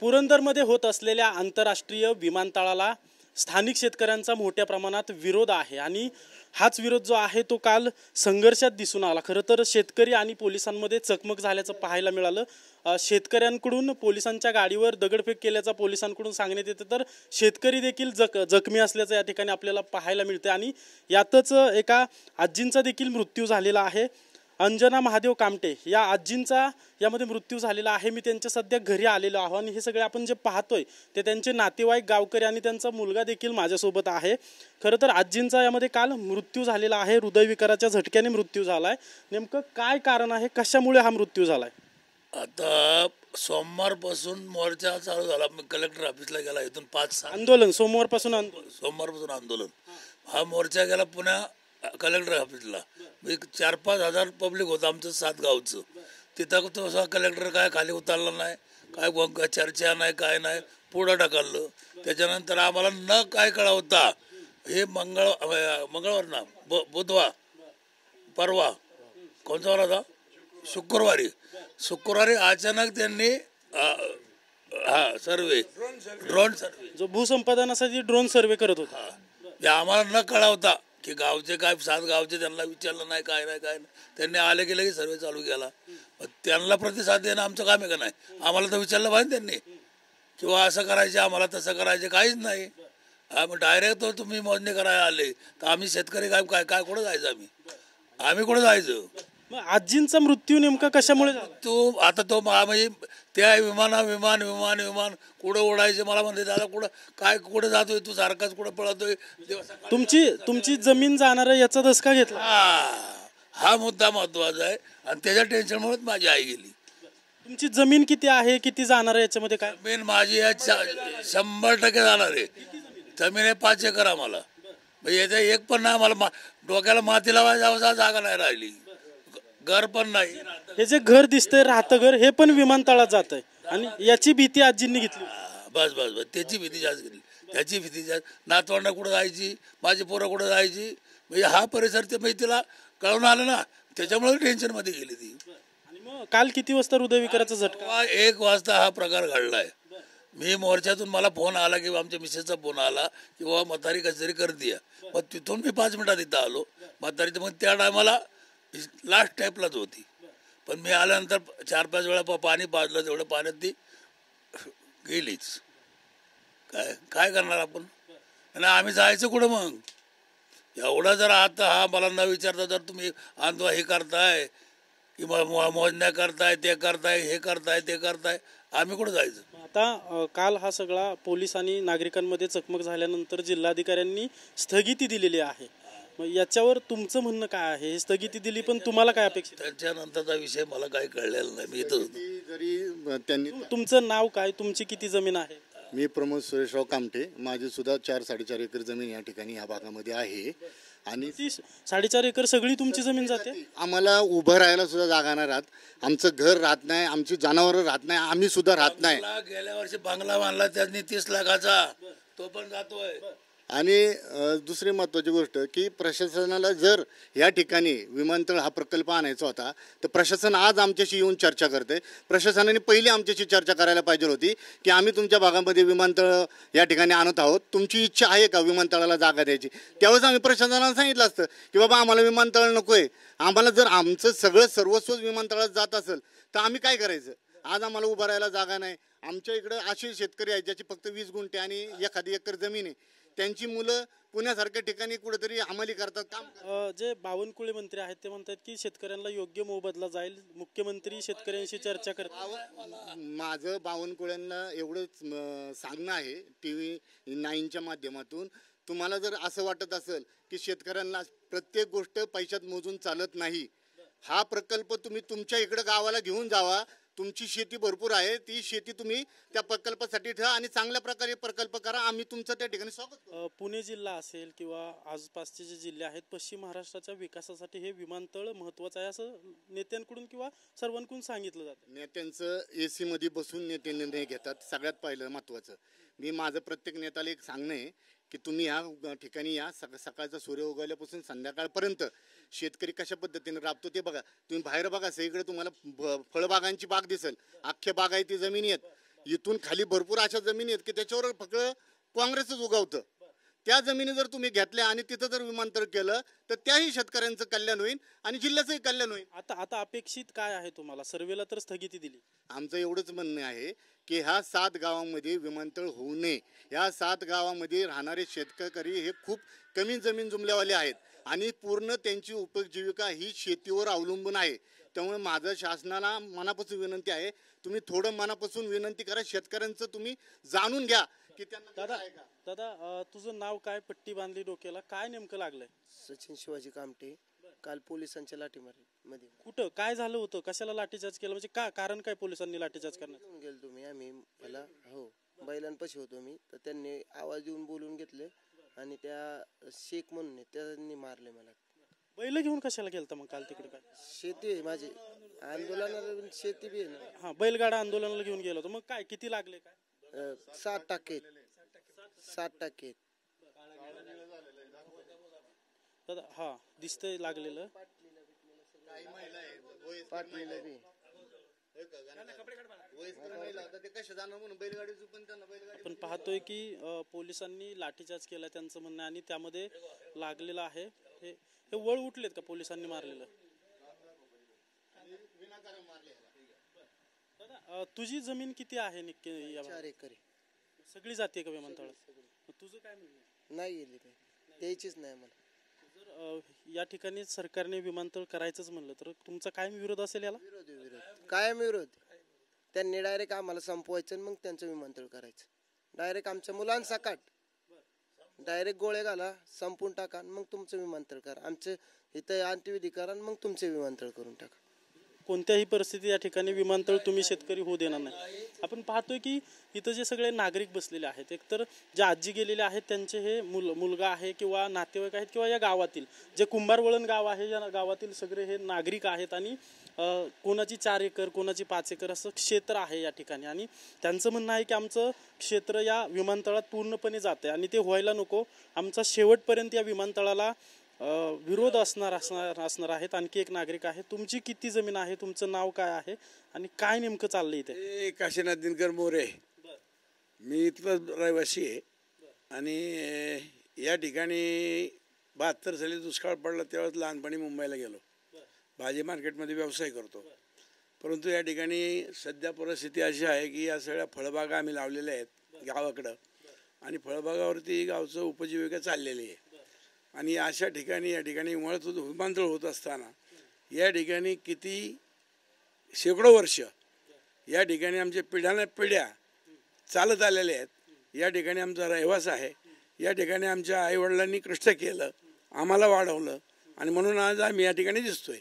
पुरंदरमध्ये होत असलेल्या आंतरराष्ट्रीय विमानतळाला स्थानिक शेतकऱ्यांचा मोठ्या प्रमाणात विरोध आहे आणि हाच विरोध जो आहे तो काल संघर्षात दिसून आला। खरं तर शेतकरी आणि पोलिसांमध्ये चकमक झाल्याचं पाहायला मिळालं। शेतकऱ्यांकडून पोलिसांच्या गाडीवर दगडफेक केल्याचा पोलिसांकडून सांगण्यात येते, तर शेतकरी देखील जखमी असल्याचं या ठिकाणी आपल्याला पाहायला मिळते आणि यातच एका आजींचा देखील मृत्यू झालेला आहे। अंजना महादेव कामटे या आजींचा यामध्ये मृत्यू झालेला आहे। मी त्यांच्या सध्या घरी आलेलो आहे आणि हे सगळे आपण जे पाहतोय ते त्यांचे नातेवाईक, गावकरी आणि त्यांचा मुलगा देखील माझ्यासोबत आहे। खरं तर आजींचा यामध्ये काल मृत्यू झालेला आहे, हृदयविकाराच्या झटक्याने मृत्यू झालाय। नेमकं काय कारण आहे, कशामुळे हा मृत्यू झालाय? आता सोमवारपासून मोर्चा चालू झाला। मी कलेक्टर ऑफिसला गेला, इथून 5-6 आंदोलन सोमवारपासून आंदोलन। हा मोर्चा गेला पुण्या कलेक्टर ऑफिसला। 4-5 हजार पब्लिक होतं आमचं 7 गावचं। तिथं तो कलेक्टर काय खाली उतरला नाही, काय चर्चा नाही, काय नाही, पुढं ढकललं। त्याच्यानंतर आम्हाला न काय कळवता हे मंगळवार ना बुधवार परवा कोणता वार होता, शुक्रवारी अचानक त्यांनी ड्रोन सर्वे जो भूसंपादनासाठी ड्रोन सर्वे करत होता, आम्हाला न कळवता की गावचे काय 7 गावचे त्यांना विचारलं नाही, काय नाही, त्यांनी आले की लगेच सर्वे चालू केला। त्यांना प्रतिसाद देणं आमचं काम आहे का नाही? आम्हाला तर विचारलं पाहिजे त्यांनी, किंवा असं करायचे आम्हाला तसं करायचे, काहीच नाही। मग डायरेक्ट तो तुम्ही मोजणी करायला आले तर आम्ही शेतकरी काय काय कुठं जायचं? आम्ही कुठं जायचं? आजींचा मृत्यू नेमका कशामुळे झाला? आता तो म्हणजे त्या विमान कुठं उडायचे मला म्हणते, दादा कुठं जातोय तू, सारखाच कुठं पळतोय? तुमची जमीन जाणार याचा धसका घेतला, हा मुद्दा महत्वाचा आहे आणि त्याच्या टेन्शनमुळेच माझी आई गेली। तुमची जमीन किती आहे, किती जाणार आहे याच्यामध्ये काय? जमीन माझी 100% जाणार आहे। जमीन आहे 5 एकर आम्हाला, याचा एक पण नाही। आम्हाला डोक्याला माती लावायला जागा नाही राहिली, घर पण नाही। हे जे घर दिसतंय राहतं घर, हे पण विमानतळात जात आहे आणि याची भीती आजींनी घेतली। बस त्याची भीती जास्त घेतली, त्याची भीती जास्त। नातवंड कुठं जायची, माझी पोरं कुठं जायची, म्हणजे हा परिसर ते तिला कळून आलं ना, त्याच्यामुळे टेन्शन मध्ये गेली ती। आणि मग काल किती वाजता हृदयविकाराचा झटका? 1 वाजता हा प्रकार घडलाय। मी मोर्चातून मला फोन आला किंवा आमच्या मिसेसचा फोन आला की बाबा म्हातारी कचेरी कर दिया। मग तिथून मी 5 मिनिटात इथं आलो म्हातारी, मग त्या टायमाला लास्ट टाईपलाच होती। पण मी आल्यानंतर 4-5 वेळा पाणी पाजलं, तेवढं पाण्यात ती गेलीच। काय करणार आपण? आणि आम्ही जायचं कुठं मग? एवढा जर आता हा मला न विचारता जर तुम्ही हे करताय की मोजण्या करताय, ते करताय, हे करताय, ते करताय, आम्ही कुठं जायचं? आता काल हा सगळा पोलीस आणि नागरिकांमध्ये चकमक झाल्यानंतर जिल्हाधिकाऱ्यांनी स्थगिती दिलेली आहे। मग याच्यावर तुमचं म्हणणं काय आहे? स्थगिती दिली पण तुम्हाला काय अपेक्षा? त्याच्यानंतरचा विषय मला काही कळलेला नाही। मी इथं जरी त्यांनी तुमचं नाव काय, तुमची किती जमीन आहे? मी प्रमोद सुरेशराव कामटे, माझी सुद्धा 4-4.5 एकर जमीन या ठिकाणी या भागामध्ये आहे आणि 4.5 एकर सगळी तुमची जमीन जाते? आम्हाला उभं राहायला सुद्धा जागा नाही राहत, आमचं घर राहत नाही, आमची जनावरं राहत नाही, आम्ही सुद्धा राहत नाही। गेल्या वर्षी बंगला बांधला त्यांनी 30 लाखाचा, तो पण जातोय। आणि दुसरी महत्त्वाची गोष्ट की प्रशासनाला जर या ठिकाणी विमानतळ हा प्रकल्प आणायचा होता तर प्रशासन आज आमच्याशी येऊन चर्चा करते। प्रशासनाने पहिली आमच्याशी चर्चा करायला पाहिजे होती की आम्ही तुमच्या भागामध्ये विमानतळ या ठिकाणी आणत आहोत, तुमची इच्छा आहे का विमानतळाला जागा द्यायची? त्यावेळेस आम्ही प्रशासनाला सांगितलं असतं की बाबा आम्हाला विमानतळ नको आहे। आम्हाला जर आमचं सगळं सर्वस्व विमानतळात जात असेल तर आम्ही काय करायचं? आज आम्हाला उभं राहायला जागा नाही। आमच्या इकडं असे शेतकरी आहेत ज्याची फक्त 20 गुंठे आणि 1 एकर जमीन आहे, त्यांची मुलं पुण्यासारख्या ठिकाणी कुठेतरी अंमली करतात काम। जे बावनकुळे मंत्री आहेत ते म्हणतात की शेतकऱ्यांना योग्य मोबदला जाईल, मुख्यमंत्री शेतकऱ्यांशी चर्चा करतात। माझं बावनकुळ्यांना एवढंच सांगणं आहे TV 9च्या माध्यमातून, तुम्हाला जर असं वाटत असेल की शेतकऱ्यांना प्रत्येक गोष्ट पैशात मोजून चालत नाही, हा प्रकल्प तुम्ही तुमच्या इकडे गावाला घेऊन जावा। तुमची शेती भरपूर आहे, ती शेती तुम्ही त्या प्रकल्पासाठी ठेवा आणि चांगल्या प्रकारे प्रकल्प करा, आम्ही तुमचं त्या ठिकाणी स्वागत करू। पुणे जिल्हा असेल किंवा आसपासचे जे जिल्हे आहेत, पश्चिम महाराष्ट्राच्या विकासासाठी हे विमानतळ महत्त्वाचं आहे असं नेत्यांकडून किंवा सर्वांकडून सांगितलं जातं। नेत्यांचं AC मध्ये बसून नेते निर्णय घेतात, सगळ्यात पहिलं महत्त्वाचं। मी माझं प्रत्येक नेत्याला एक सांगणं आहे की तुम्ही या ठिकाणी या, सकाळचा सूर्य उगवल्यापासून संध्याकाळपर्यंत शेतकरी कशा पद्धतीने राबतो ते बघा। तुम्ही बाहेर बघा, सगळीकडे तुम्हाला फळबागांची बाग दिसेल, अख्ख्या बागायती जमिनी आहेत, इथून खाली भरपूर अशा जमिनी आहेत की त्याच्यावर फक्त काँग्रेसच उगवतं. त्या जमिनी जर तुम्ही घेतल्या आणि तिथं जर विमानतळ केलं तर त्याही शेतकऱ्यांचं कल्याण होईल आणि जिल्ह्याचंही कल्याण होईल. आता अपेक्षित काय आहे तुम्हाला? सर्वेला तर स्थगिती दिली. आमचं एवढंच म्हणणं आहे की ह्या 7 गावांमध्ये विमानतळ होऊ नये. ह्या 7 गावांमध्ये राहणारे शेतकरी हे खूप कमी जमीन जुमल्यावाले आहेत आणि पूर्ण त्यांची उपजीविका ही शेतीवर अवलंबून आहे. त्यामुळे माझं शासनाला मनापासून विनंती आहे, तुम्ही थोडं मनापासून विनंती करा, शेतकऱ्यांचं तुम्ही जाणून घ्या की त्यांना दादा दादा तुझं नाव काय? पट्टी बांधली डोक्याला, काय नेमकं लागलंय? सचिन शिवाजी कामटे. काल पोलिसांच्या लाठीमारीमध्ये कुठं काय झालं होतं? कशाला लाठीचार्ज केलं? म्हणजे का कारण काय पोलिसांनी लाठीचार्ज करण्यात? घेऊन गेलो तुम्ही आम्ही मला हो बैलांपाशी होतो मी, तर त्यांनी आवाज देऊन बोलून घेतले आणि त्या शेख म्हणून आहे, त्यांनी मारले मला. बैल घेऊन कशाला गेलता मग काल तिकडे? काय शेती आहे माझी, आंदोलनाला शेती बी आहे ना. हा, बैलगाडा आंदोलनाला घेऊन गेलो होतो. मग काय किती लागले? काय 7% 7%. दादा हा दिसतंय लागलेलं. पाटलीला बी आपण पाहतोय की पोलिसांनी लाठीचार्ज केला त्यांचं म्हणणं आणि त्यामध्ये लागलेलं आहे. हे वळ उठलेत का पोलिसांनी मारलेलं? दादा तुझी जमीन किती आहे नक्की? 4 एकर सगळी जाते का विमानतळात? तुझं काय म्हणणं? नाही गेली ते, द्यायचीच नाही मला. जर या ठिकाणी सरकारने विमानतळ करायचंच म्हणलं तर तुमचा कायम विरोध असेल याला? विरोध कायम विरोध. त्यांनी डायरेक्ट आम्हाला संपवायचं आणि मग त्यांचं विमानतळ करायचं. डायरेक्ट आमच्या मुलांसकट डायरेक्ट गोळे घाला, संपून टाका आणि मग तुमचं विमानतळ करा. आमचं इथं अंत्यविधी करा आणि मग तुमचे विमानतळ करून टाका. कोणत्याही परिस्थितीत या ठिकाणी विमानतळ तुम्ही शेतकरी होऊ देणार नाही. आपण पाहतोय की इथं जे सगळे नागरिक बसलेले आहेत, एकतर जे आजी गेलेले आहेत त्यांचे हे मुलगा आहे किंवा नातेवाईक आहेत किंवा या गावातील जे कुंभारवळण गाव आहे या गावातील सगळे हे नागरिक आहेत आणि कोणाची 4 एकर कोणाची 5 एकर असं क्षेत्र आहे या ठिकाणी आणि त्यांचं म्हणणं आहे की आमचं क्षेत्र या विमानतळात पूर्णपणे जाते आणि ते व्हायला नको. आमचा शेवटपर्यंत या विमानतळाला विरोध असणार आहेत. आणखी एक नागरिक आहे. तुमची किती जमीन आहे? तुमचं नाव काय आहे आणि काय नेमकं चाललंय इथे? काशीनाथ दिनकर मोरे. मी इथलं रहिवासी आहे आणि या ठिकाणी 72 साली दुष्काळ पडला तेव्हाच लहानपणी मुंबईला गेलो. भाजी मार्केटमध्ये व्यवसाय करतो. परंतु या ठिकाणी सध्या परिस्थिती अशी आहे की या सगळ्या फळबागा आम्ही लावलेल्या आहेत गावाकडं आणि फळबागावरती गावचं उपजीविका चाललेली आहे आणि अशा ठिकाणी या ठिकाणी विमानतळ होत असताना या ठिकाणी किती शेकडो वर्ष या ठिकाणी आमच्या पिढ्या चालत आलेल्या आहेत. या ठिकाणी आमचा रहिवास आहे. या ठिकाणी आमच्या आईवडिलांनी कष्ट केलं, आम्हाला वाढवलं आणि म्हणून आज आम्ही या ठिकाणी दिसतोय.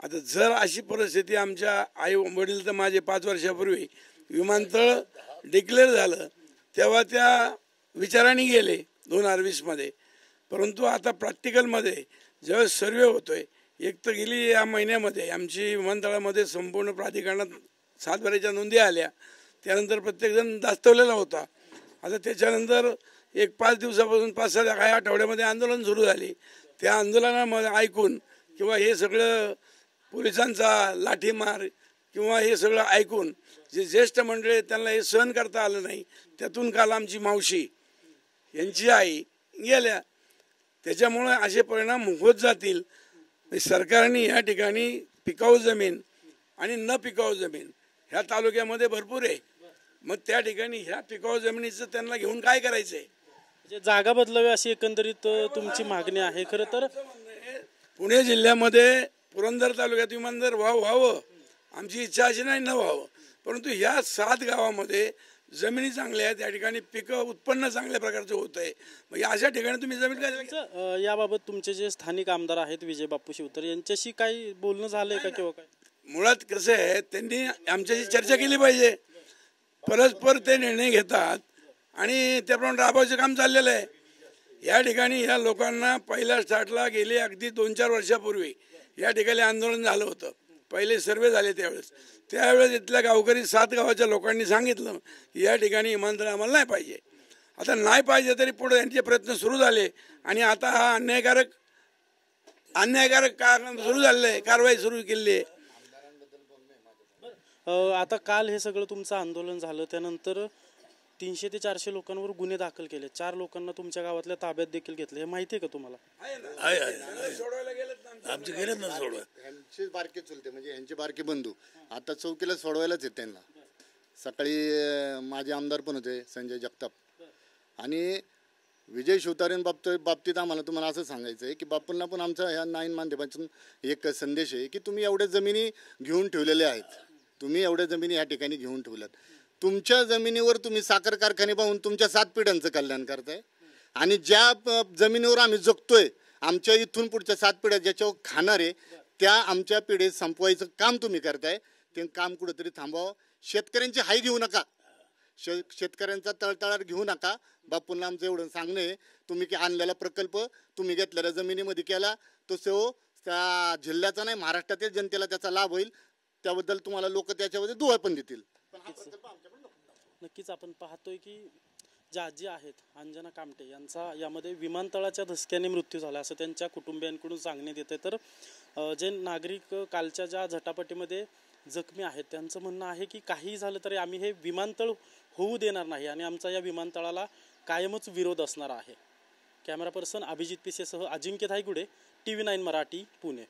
आता जर अशी परिस्थिती आमच्या आई वडील तर माझे 5 वर्षापूर्वी विमानतळ डिक्लेअर झालं तेव्हा त्या विचाराने गेले 2020 परंतु आता प्रॅक्टिकलमध्ये ज्यावेळेस सर्वे होतोय, एक तर गेली या महिन्यामध्ये आमची विमानतळामध्ये संपूर्ण प्राधिकरणात 7 बऱ्याच्या नोंदी आल्या. त्यानंतर प्रत्येकजण दास्तवलेला होता. आता त्याच्यानंतर एक 5 दिवसापासून 5-6 काही आठवड्यामध्ये आंदोलन सुरू झाली. त्या आंदोलनामध्ये ऐकून किंवा हे सगळं पोलिसांचा लाठीमार किंवा हे सगळं ऐकून जे ज्येष्ठ मंडळी त्यांना हे सहन करता आलं नाही. त्यातून काल आमची मावशी यांची आई गेल्या. त्याच्यामुळे असे परिणाम होत जातील. सरकारने या ठिकाणी पिकाऊ जमीन आणि न पिकाऊ जमीन ह्या तालुक्यामध्ये भरपूर आहे. मग त्या ठिकाणी ह्या पिकाऊ जमिनीचं त्यांना घेऊन काय करायचंय? म्हणजे जागा बदलावी अशी एकंदरीत तुमची मागणी आहे. खरं तर पुणे जिल्ह्यामध्ये पुरंदर तालुक्यात विमानतळ व्हावं आमची इच्छा अशी नाही न व्हावं, परंतु ह्या 7 गावामध्ये जमिनी चांगल्या आहेत. या ठिकाणी पिकं उत्पन्न चांगल्या प्रकारचं होत आहे. मग अशा ठिकाणी तुम्ही जमीन काय याबाबत तुमचे जे स्थानिक आमदार आहेत विजय बापू शिवतर यांच्याशी काही बोलणं झालंय का किंवा काय? मुळात कसं आहे, त्यांनी आमच्याशी चर्चा केली पाहिजे. परस्पर ते निर्णय घेतात आणि त्याप्रमाणे राबवायचं काम चाललेलं आहे. या ठिकाणी ह्या लोकांना पहिल्या स्टार्टला गेले अगदी 2-4 वर्षापूर्वी या ठिकाणी आंदोलन झालं होतं. पहिले सर्वे झाले त्यावेळेस इथल्या गावकरी 7 गावाच्या लोकांनी सांगितलं की या ठिकाणी विमानतळ आम्हाला नाही पाहिजे. आता नाही पाहिजे तरी पुढे यांचे प्रयत्न सुरू झाले आणि आता हा अन्यायकारक सुरू झालेला आहे, कारवाई सुरू केली आहे. आता काल हे सगळं तुमचं आंदोलन झालं त्यानंतर 300 ते 400 लोकांवर गुन्हे दाखल केले, 4 लोकांना तुमच्या गावातल्या ताब्यात देखील घेतले, हे माहिती आहे का तुम्हाला? आहे आमचे गेलेत ना सोडवा. ह्यांचे बारके चुलते म्हणजे ह्यांचे बारके बंधू आता चौकीला सोडवायलाच आहेत त्यांना. सकाळी माझे आमदार पण होते संजय जगताप आणि विजय बाबतीत आम्हाला तुम्हाला असं सांगायचं आहे की बापूंना पण आमचा ह्या 9 माध्यमातून एक संदेश आहे की तुम्ही एवढ्या जमिनी घेऊन ठेवलेल्या आहेत, तुम्ही एवढ्या जमिनी ह्या ठिकाणी घेऊन ठेवल्यात, तुमच्या जमिनीवर तुम्ही साखर कारखाने पाहून तुमच्या 7 पिढ्यांचं कल्याण करताय आणि ज्या जमिनीवर आम्ही जगतोय आमच्या इथून पुढच्या 7 पिढ्या ज्याच्यावर खाणार आहे त्या आमच्या पिढीत संपवायचं काम तुम्ही करताय. ते काम कुठंतरी थांबवावं. शेतकऱ्यांची हाय घेऊ नका, शेतकऱ्यांचा तळतळाट घेऊ नका. बापूंना आमचं एवढं सांगणं आहे, तुम्ही की आणलेला प्रकल्प तुम्ही घेतलेल्या जमिनीमध्ये केला तो सेव त्या जिल्ह्याचा नाही महाराष्ट्रातील जनतेला त्याचा लाभ होईल, त्याबद्दल तुम्हाला लोक त्याच्यामध्ये दुवा पण देतील. नक्कीच आपण पाहतोय की ज्या आजी आहेत अंजना कामटे यांचा यामध्ये विमानतळाच्या धसक्याने मृत्यू झाला असं त्यांच्या कुटुंबियांकडून सांगण्यात येते. तर जे नागरिक कालच्या ज्या झटापटीमध्ये जखमी आहेत त्यांचं म्हणणं आहे की काही झालं तरी आम्ही हे विमानतळ होऊ देणार नाही आणि आमचा या विमानतळाला कायमच विरोध असणार आहे. कॅमेरा पर्सन अभिजित पिसेसह अजिंक्य धायगुडे, TV9 मराठी, पुणे.